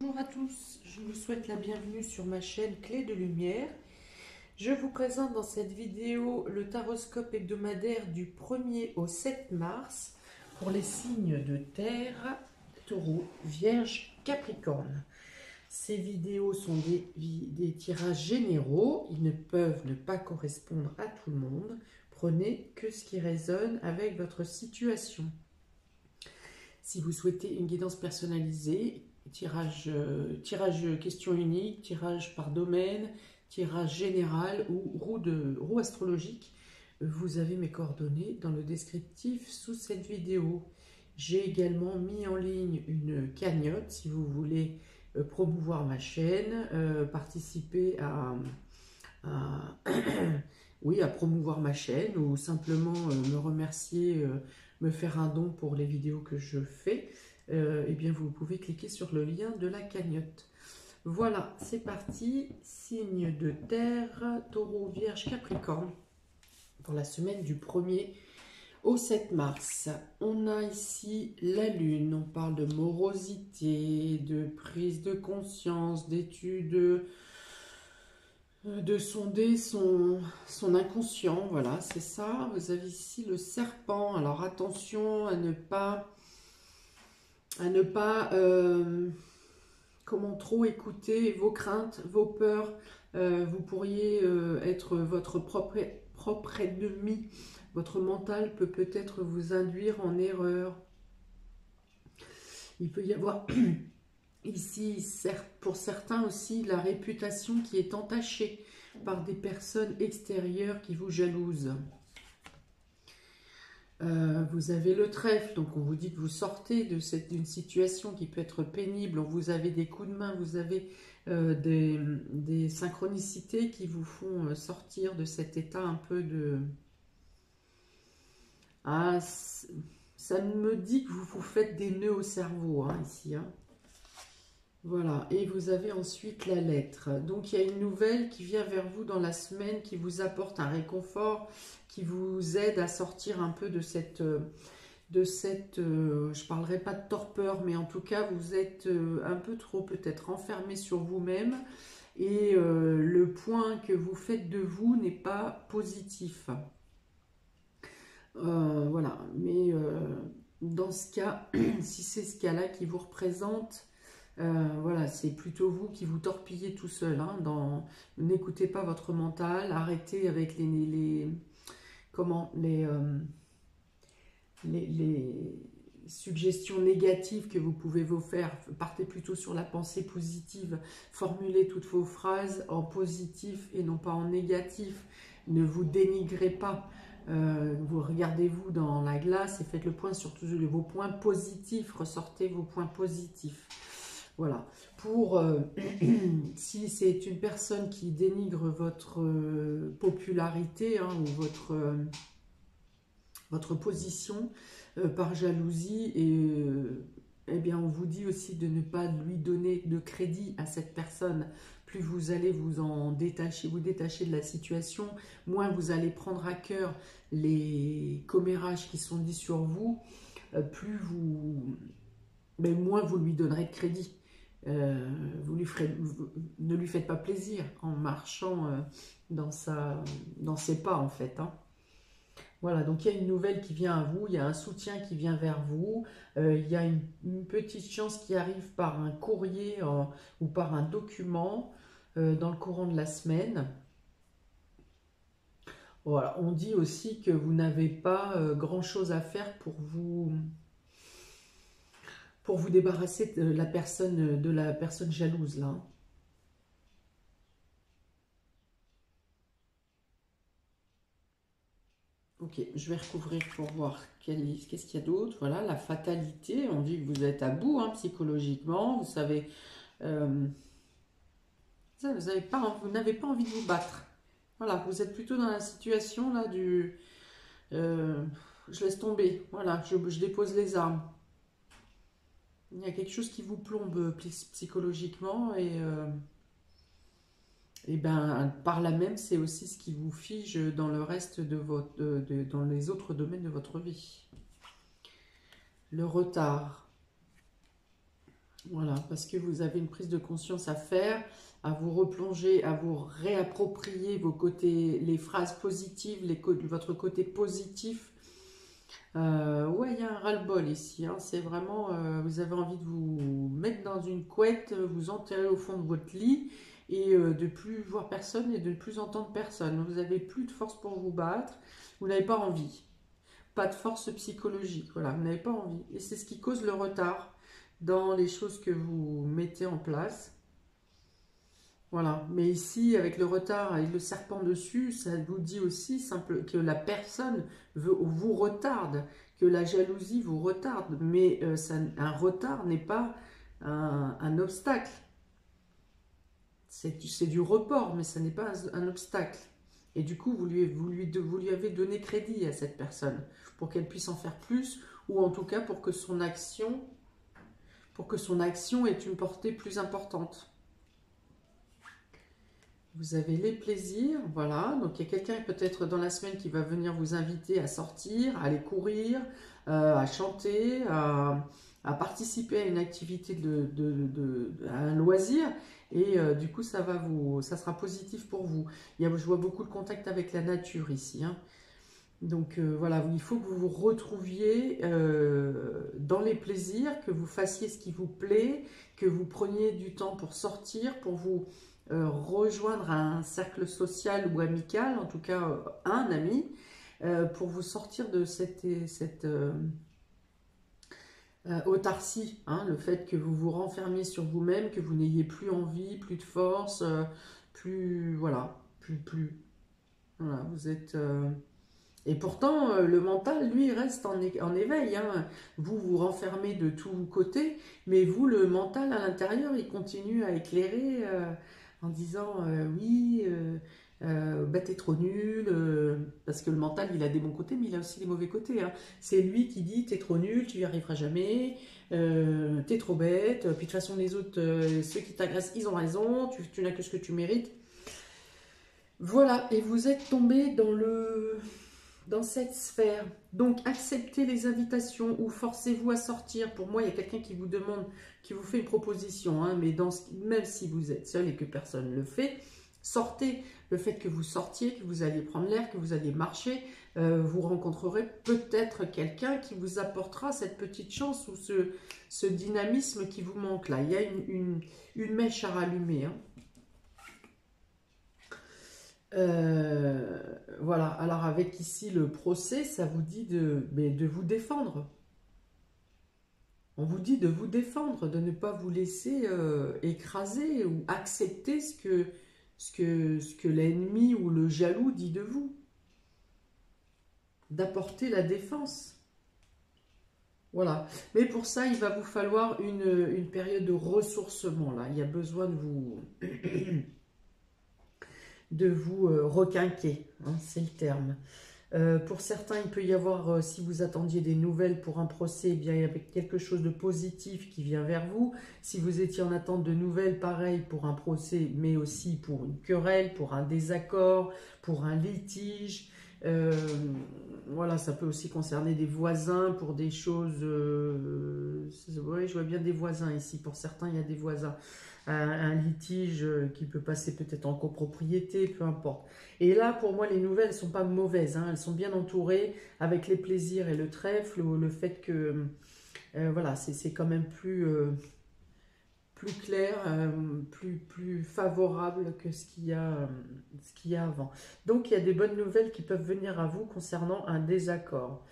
Bonjour à tous, je vous souhaite la bienvenue sur ma chaîne Clé de Lumière. Je vous présente dans cette vidéo le taroscope hebdomadaire du 1er au 7 mars pour les signes de terre, Taureau, Vierge, Capricorne. Ces vidéos sont des tirages généraux, ils ne peuvent ne pas correspondre à tout le monde. Prenez que ce qui résonne avec votre situation. Si vous souhaitez une guidance personnalisée, tirage question unique, tirage par domaine, tirage général ou roue astrologique, vous avez mes coordonnées dans le descriptif sous cette vidéo. J'ai également mis en ligne une cagnotte si vous voulez promouvoir ma chaîne, participer oui, à promouvoir ma chaîne ou simplement me remercier, me faire un don pour les vidéos que je fais. Eh bien, vous pouvez cliquer sur le lien de la cagnotte. Voilà, c'est parti. Signe de terre, Taureau, Vierge, Capricorne pour la semaine du 1er au 7 mars. On a ici la Lune. On parle de morosité, de prise de conscience, d'études, de sonder son inconscient. Voilà, c'est ça. Vous avez ici le serpent. Alors attention à ne pas comment trop écouter vos craintes, vos peurs. Vous pourriez être votre propre ennemi. Votre mental peut peut-être vous induire en erreur. Il peut y avoir ici, pour certains aussi, la réputation qui est entachée par des personnes extérieures qui vous jalousent. Vous avez le trèfle, donc on vous dit que vous sortez d'une situation qui peut être pénible, vous avez des coups de main, vous avez des synchronicités qui vous font sortir de cet état un peu de... Ah, ça me dit que vous vous faites des nœuds au cerveau, hein, ici. Hein. Voilà, et vous avez ensuite la lettre. Donc il y a une nouvelle qui vient vers vous dans la semaine, qui vous apporte un réconfort, qui vous aide à sortir un peu de cette je parlerai pas de torpeur, mais en tout cas vous êtes un peu trop peut-être enfermé sur vous-même et le point que vous faites de vous n'est pas positif. Voilà, mais dans ce cas, si c'est ce cas-là qui vous représente, voilà, c'est plutôt vous qui vous torpillez tout seul. Hein, n'écoutez pas votre mental, arrêtez avec les suggestions négatives que vous pouvez vous faire. Partez plutôt sur la pensée positive. Formulez toutes vos phrases en positif et non pas en négatif. Ne vous dénigrez pas. Vous regardez-vous dans la glace et faites le point sur tous vos points positifs. Ressortez vos points positifs. Voilà. Pour si c'est une personne qui dénigre votre popularité hein, ou votre position par jalousie, eh bien on vous dit aussi de ne pas lui donner de crédit à cette personne. Plus vous allez vous détacher de la situation, moins vous allez prendre à cœur les commérages qui sont dits sur vous, moins vous lui donnerez de crédit. Ne lui faites pas plaisir en marchant dans ses pas en fait. Hein. Voilà, donc il y a une nouvelle qui vient à vous, il y a un soutien qui vient vers vous, il y a une petite chance qui arrive par un courrier ou par un document dans le courant de la semaine. Voilà, on dit aussi que vous n'avez pas grand-chose à faire pour vous débarrasser de la personne jalouse là. Ok, je vais recouvrir pour voir qu'est-ce qu'il y a d'autre. Voilà, la fatalité, on dit que vous êtes à bout hein, psychologiquement, vous savez, vous n'avez pas envie de vous battre. Voilà, vous êtes plutôt dans la situation là du... je laisse tomber, voilà, je dépose les armes. Il y a quelque chose qui vous plombe psychologiquement et ben, par là même, c'est aussi ce qui vous fige dans le reste dans les autres domaines de votre vie. Le retard. Voilà, parce que vous avez une prise de conscience à faire, à vous replonger, à vous réapproprier vos côtés, les phrases positives, votre côté positif. Ouais, il y a un ras-le-bol ici, hein. C'est vraiment, vous avez envie de vous mettre dans une couette, vous enterrer au fond de votre lit et de plus voir personne et de ne plus entendre personne. Vous n'avez plus de force pour vous battre, vous n'avez pas envie. Pas de force psychologique, voilà, vous n'avez pas envie. Et c'est ce qui cause le retard dans les choses que vous mettez en place. Voilà, mais ici, avec le retard et le serpent dessus, ça vous dit aussi que la personne vous retarde, que la jalousie vous retarde, mais un retard n'est pas un obstacle. C'est du report, mais ça n'est pas un obstacle. Et du coup, vous lui avez donné crédit à cette personne pour qu'elle puisse en faire plus, ou en tout cas pour que son action ait une portée plus importante. Vous avez les plaisirs, voilà. Donc il y a quelqu'un peut-être dans la semaine qui va venir vous inviter à sortir, à aller courir, à chanter, à participer à une activité à un loisir. Et du coup, ça sera positif pour vous. Je vois beaucoup de contact avec la nature ici, hein. Donc voilà, il faut que vous vous retrouviez dans les plaisirs, que vous fassiez ce qui vous plaît, que vous preniez du temps pour sortir, pour vous rejoindre un cercle social ou amical, en tout cas un ami, pour vous sortir de cette autarcie, hein, le fait que vous vous renfermiez sur vous-même, que vous n'ayez plus envie, plus de force, voilà, voilà, vous êtes... Et pourtant, le mental, lui, reste en éveil, hein. Vous vous renfermez de tous côtés, mais vous, le mental à l'intérieur, il continue à éclairer en disant oui, bah, t'es trop nul. Parce que le mental, il a des bons côtés, mais il a aussi des mauvais côtés, hein. C'est lui qui dit t'es trop nul, tu y arriveras jamais, t'es trop bête. Puis de toute façon, les autres, ceux qui t'agressent, ils ont raison, tu n'as que ce que tu mérites. Voilà, et vous êtes tombé dans cette sphère. Donc, acceptez les invitations ou forcez-vous à sortir. Pour moi, il y a quelqu'un qui vous demande, qui vous fait une proposition, hein, mais même si vous êtes seul et que personne ne le fait, sortez. Le fait que vous sortiez, que vous alliez prendre l'air, que vous alliez marcher, vous rencontrerez peut-être quelqu'un qui vous apportera cette petite chance ou ce dynamisme qui vous manque là. Il y a une mèche à rallumer, hein. Voilà, alors avec ici le procès, ça vous dit de vous défendre. On vous dit de vous défendre, de ne pas vous laisser écraser ou accepter ce que l'ennemi ou le jaloux dit de vous. D'apporter la défense. Voilà. Mais pour ça, il va vous falloir une période de ressourcement. Là, il y a besoin de vous requinquer, hein, c'est le terme. Pour certains, il peut y avoir, si vous attendiez des nouvelles pour un procès, eh bien, il y a quelque chose de positif qui vient vers vous. Si vous étiez en attente de nouvelles, pareil pour un procès, mais aussi pour une querelle, pour un désaccord, pour un litige. Voilà, ça peut aussi concerner des voisins pour des choses... oui, je vois bien des voisins ici. Pour certains, il y a des voisins. Un litige qui peut passer peut-être en copropriété, peu importe. Et là, pour moi, les nouvelles ne sont pas mauvaises, hein. Elles sont bien entourées avec les plaisirs et le trèfle, ou le fait que, voilà, c'est quand même plus clair, plus favorable que ce qu'il y a avant. Donc, il y a des bonnes nouvelles qui peuvent venir à vous concernant un désaccord.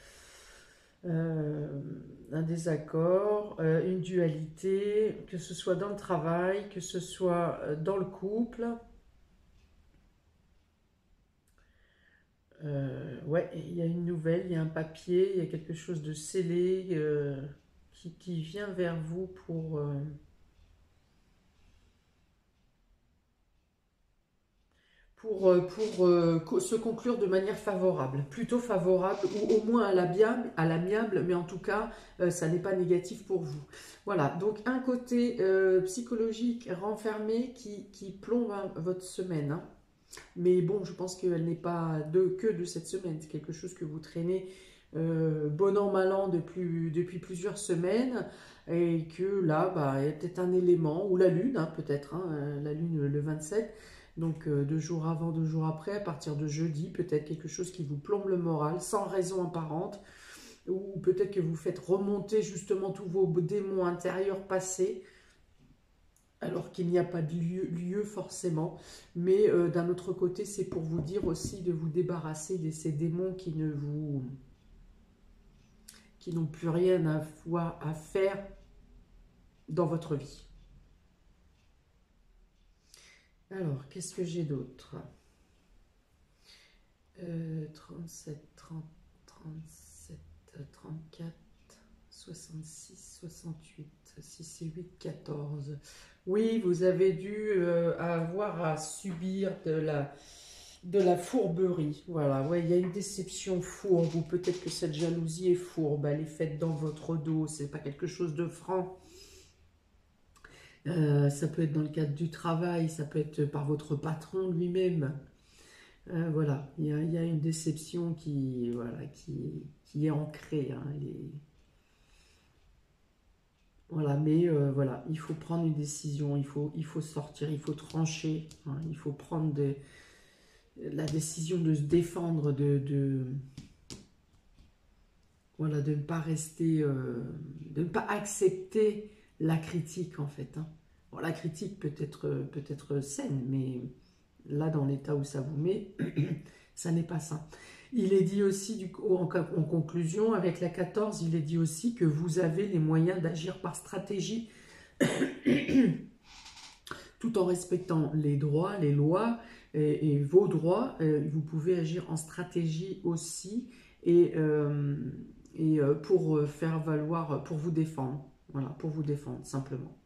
Une dualité, que ce soit dans le travail, que ce soit dans le couple. Ouais, il y a une nouvelle, il y a un papier, il y a quelque chose de scellé qui vient vers vous pour se conclure de manière favorable, plutôt favorable, ou au moins à l'amiable, mais en tout cas, ça n'est pas négatif pour vous. Voilà, donc un côté psychologique renfermé qui plombe votre semaine, hein. Mais bon, je pense qu'elle n'est pas que de cette semaine, c'est quelque chose que vous traînez bon an, mal an depuis plusieurs semaines, et que là, bah, il y a peut-être un élément, ou la lune, hein, peut-être, hein, la lune le 27, donc 2 jours avant, 2 jours après, à partir de jeudi, peut-être quelque chose qui vous plombe le moral, sans raison apparente, ou peut-être que vous faites remonter justement tous vos démons intérieurs passés, alors qu'il n'y a pas de lieu forcément, mais d'un autre côté, c'est pour vous dire aussi de vous débarrasser de ces démons qui n'ont plus rien à faire dans votre vie. Alors, qu'est-ce que j'ai d'autre? 37, 30, 37, 34, 66, 68, 6 et 8, 14. Oui, vous avez dû avoir à subir de la fourberie. Voilà, ouais, il y a une déception fourbe, ou peut-être que cette jalousie est fourbe, elle est faite dans votre dos, c'est pas quelque chose de franc. Ça peut être dans le cadre du travail, ça peut être par votre patron lui-même. Voilà, il y a une déception voilà, qui est ancrée. Hein, voilà, mais voilà, il faut prendre une décision, il faut sortir, il faut trancher, hein, il faut prendre la décision de se défendre, voilà, de ne pas rester, de ne pas accepter la critique en fait. Hein. Bon, la critique peut être saine, mais là, dans l'état où ça vous met, ça n'est pas ça. Il est dit aussi, en conclusion, avec la 14, il est dit aussi que vous avez les moyens d'agir par stratégie, tout en respectant les droits, les lois et vos droits. Vous pouvez agir en stratégie aussi et pour faire valoir, pour vous défendre. Voilà, pour vous défendre, simplement.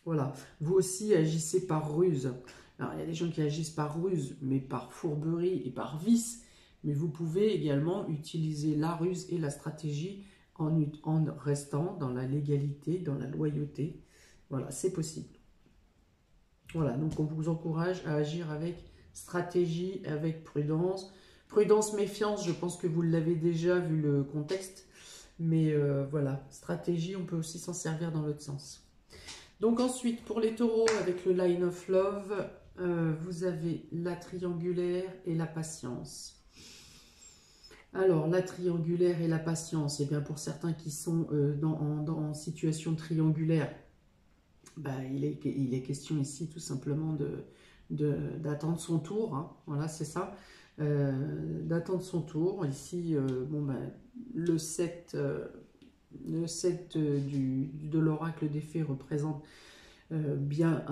Voilà, vous aussi agissez par ruse. Alors, il y a des gens qui agissent par ruse, mais par fourberie et par vice. Mais vous pouvez également utiliser la ruse et la stratégie en restant dans la légalité, dans la loyauté. Voilà, c'est possible. Voilà, donc on vous encourage à agir avec stratégie, avec prudence. Prudence, méfiance, je pense que vous l'avez déjà vu le contexte. Mais voilà, stratégie, on peut aussi s'en servir dans l'autre sens. Donc ensuite, pour les taureaux, avec le Line of Love, vous avez la triangulaire et la patience. Alors, la triangulaire et la patience, eh bien pour certains qui sont en situation triangulaire, bah, il est question ici tout simplement d'attendre son tour. Hein, voilà, c'est ça. D'attendre son tour. Ici, bon, bah, le 7... Le 7 de l'oracle des fées représente bien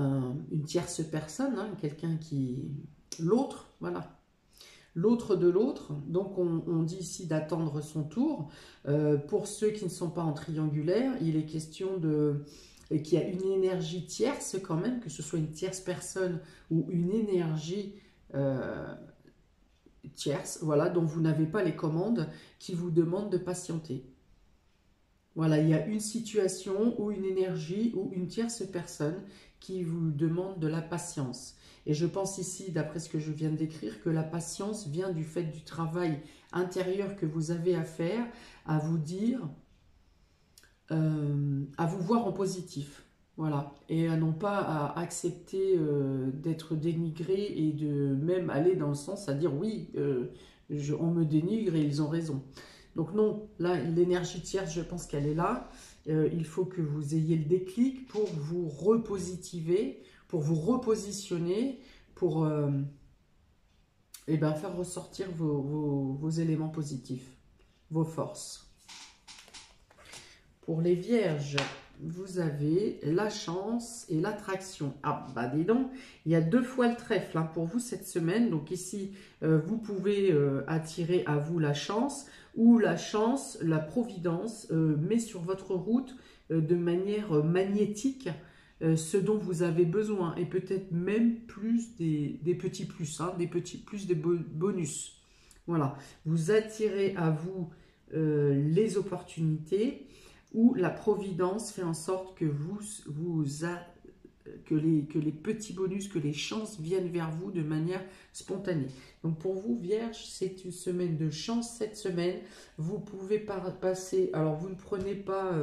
une tierce personne, hein, quelqu'un qui... L'autre, voilà. L'autre de l'autre. Donc, on dit ici d'attendre son tour. Pour ceux qui ne sont pas en triangulaire, il est question qu'il y a une énergie tierce quand même, que ce soit une tierce personne ou une énergie tierce, voilà, dont vous n'avez pas les commandes, qui vous demande de patienter. Voilà, il y a une situation ou une énergie ou une tierce personne qui vous demande de la patience. Et je pense ici, d'après ce que je viens de décrire, que la patience vient du fait du travail intérieur que vous avez à faire, à vous dire, à vous voir en positif. Voilà, et à non pas à accepter d'être dénigré et de même aller dans le sens à dire oui, on me dénigre et ils ont raison. Donc non, là, l'énergie tierce, je pense qu'elle est là. Il faut que vous ayez le déclic pour vous repositiver, pour vous repositionner, pour faire ressortir vos éléments positifs, vos forces. Pour les vierges, vous avez la chance et l'attraction. Ah, bah dis donc, il y a 2 fois le trèfle hein, pour vous cette semaine. Donc ici, vous pouvez attirer à vous la chance ou la chance, la providence met sur votre route de manière magnétique ce dont vous avez besoin et peut-être même plus des petits plus, hein, des petits plus, des bonus. Voilà, vous attirez à vous les opportunités où la providence fait en sorte que vous que les petits bonus, que les chances viennent vers vous de manière spontanée. Donc pour vous, Vierge, c'est une semaine de chance cette semaine. Vous pouvez passer, alors vous ne prenez pas...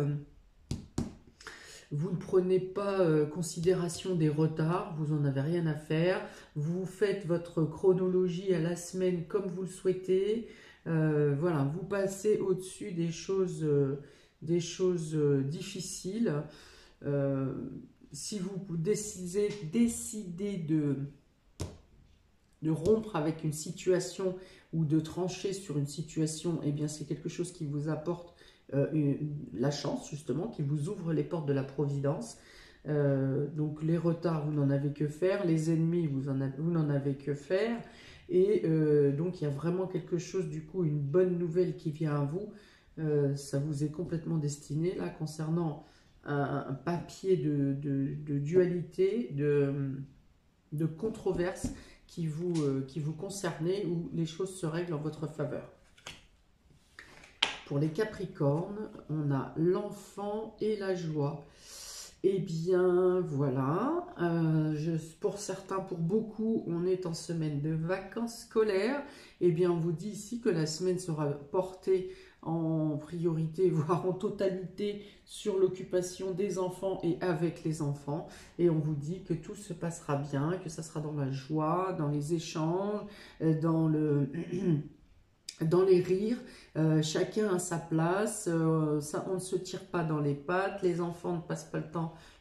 considération des retards, vous n'en avez rien à faire. Vous faites votre chronologie à la semaine comme vous le souhaitez. Voilà, vous passez au-dessus des choses difficiles. Si vous décidez de rompre avec une situation ou de trancher sur une situation, eh bien c'est quelque chose qui vous apporte la chance, justement, qui vous ouvre les portes de la providence. Donc les retards, vous n'en avez que faire, les ennemis, vous n'en avez que faire. Et donc il y a vraiment quelque chose, du coup, une bonne nouvelle qui vient à vous. Ça vous est complètement destiné, là, concernant un papier de dualité, de controverse qui vous concernait, où les choses se règlent en votre faveur. Pour les Capricornes, on a l'enfant et la joie. Eh bien, voilà. Pour certains, pour beaucoup, on est en semaine de vacances scolaires. Eh bien, on vous dit ici que la semaine sera portée en priorité, voire en totalité, sur l'occupation des enfants et avec les enfants. Et on vous dit que tout se passera bien, que ça sera dans la joie, dans les échanges, dans les rires, chacun à sa place, on ne se tire pas dans les pattes, les enfants ne passent pas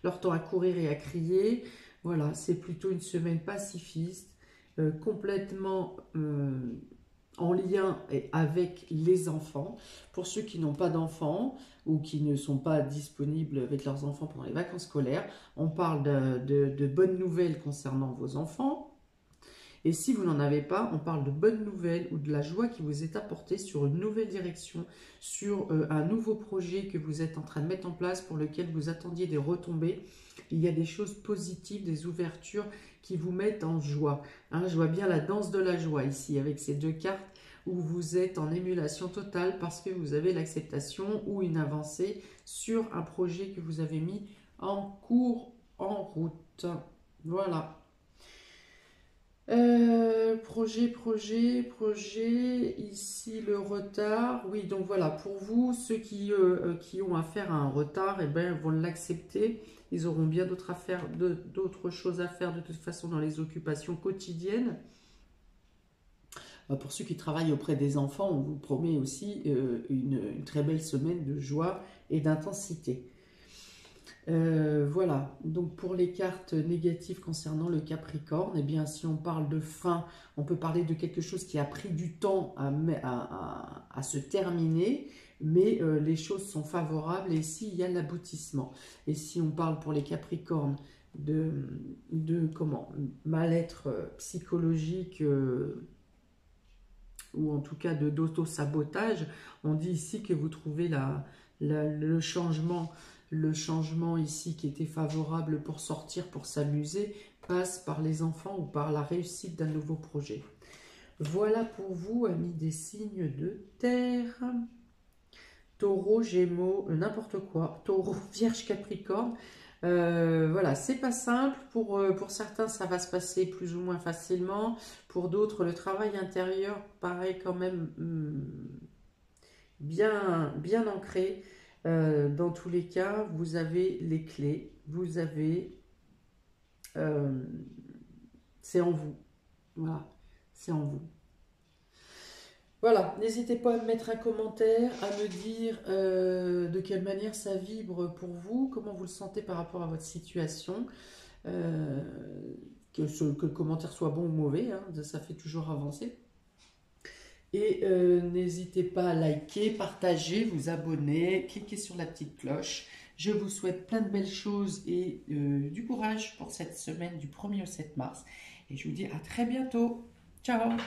leur temps à courir et à crier. Voilà, c'est plutôt une semaine pacifiste, complètement en lien avec les enfants. Pour ceux qui n'ont pas d'enfants ou qui ne sont pas disponibles avec leurs enfants pendant les vacances scolaires, on parle de bonnes nouvelles concernant vos enfants. Et si vous n'en avez pas, on parle de bonnes nouvelles ou de la joie qui vous est apportée sur une nouvelle direction, sur un nouveau projet que vous êtes en train de mettre en place pour lequel vous attendiez des retombées. Il y a des choses positives, des ouvertures qui vous mettent en joie. Hein, je vois bien la danse de la joie ici avec ces deux cartes où vous êtes en émulation totale parce que vous avez l'acceptation ou une avancée sur un projet que vous avez mis en cours, en route. Voilà. Projet, ici le retard. Oui, donc voilà, pour vous, ceux qui ont affaire à un retard, eh ben, vont l'accepter. Ils auront bien d'autres choses à faire de toute façon dans les occupations quotidiennes. Pour ceux qui travaillent auprès des enfants, on vous promet aussi une très belle semaine de joie et d'intensité. Voilà, donc pour les cartes négatives concernant le Capricorne, eh bien si on parle de fin, on peut parler de quelque chose qui a pris du temps à se terminer, mais les choses sont favorables et ici il y a l'aboutissement. Et si on parle pour les Capricornes de mal-être psychologique ou en tout cas d'auto-sabotage, on dit ici que vous trouvez le changement. Le changement ici qui était favorable pour sortir, pour s'amuser, passe par les enfants ou par la réussite d'un nouveau projet. Voilà pour vous, amis des signes de terre. Taureau, Gémeaux, n'importe quoi. Taureau, Vierge, Capricorne. Voilà, c'est pas simple. Pour certains, ça va se passer plus ou moins facilement. Pour d'autres, le travail intérieur paraît quand même bien ancré. Dans tous les cas, vous avez les clés, vous avez... c'est en vous. Voilà, c'est en vous. Voilà, n'hésitez pas à me mettre un commentaire, à me dire de quelle manière ça vibre pour vous, comment vous le sentez par rapport à votre situation. Que le commentaire soit bon ou mauvais, hein, ça fait toujours avancer. Et n'hésitez pas à liker, partager, vous abonner, cliquez sur la petite cloche. Je vous souhaite plein de belles choses et du courage pour cette semaine du 1er au 7 mars. Et je vous dis à très bientôt. Ciao!